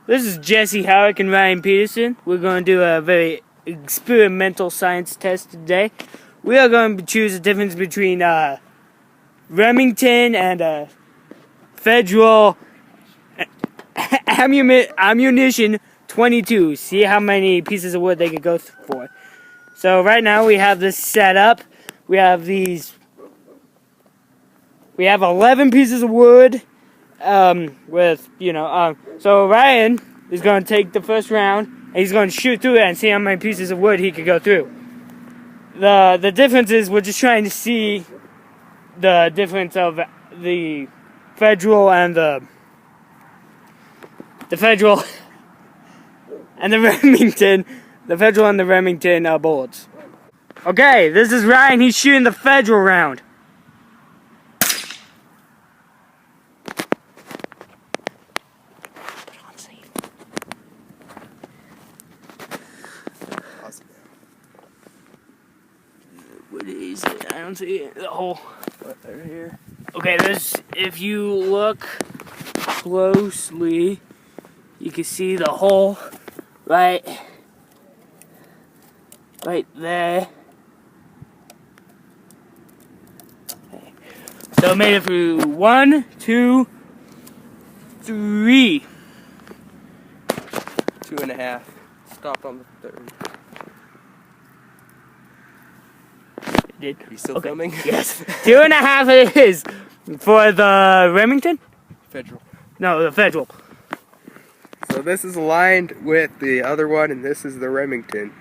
This is Jesse Howick and Ryan Peterson. We're going to do a very experimental science test today. We are going to choose the difference between Remington and Federal ammunition 22. See how many pieces of wood they could go for. So right now we have this set up. We have 11 pieces of wood. So Ryan is going to take the first round and he's going to shoot through it and see how many pieces of wood he could go through. The difference is we're just trying to see the difference of the Federal and the Federal and the Remington, bullets. Okay, this is Ryan. He's shooting the Federal round. What is it? I don't see it. The hole. Right here. Okay, if you look closely, you can see the hole right there. Okay. So I made it through 1, 2, 3. 2.5. Stopped on the third. Did. Are you still filming? Yes. 2.5 it is. For the Remington? Federal. No, the Federal. So this is aligned with the other one, and this is the Remington.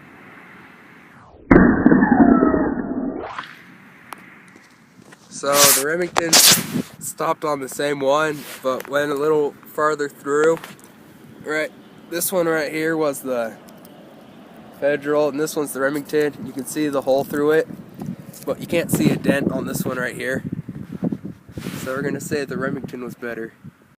So the Remington stopped on the same one, but went a little farther through. Right, this one right here was the Federal, and this one's the Remington. You can see the hole through it, but you can't see a dent on this one right here. So we're gonna say the Remington was better.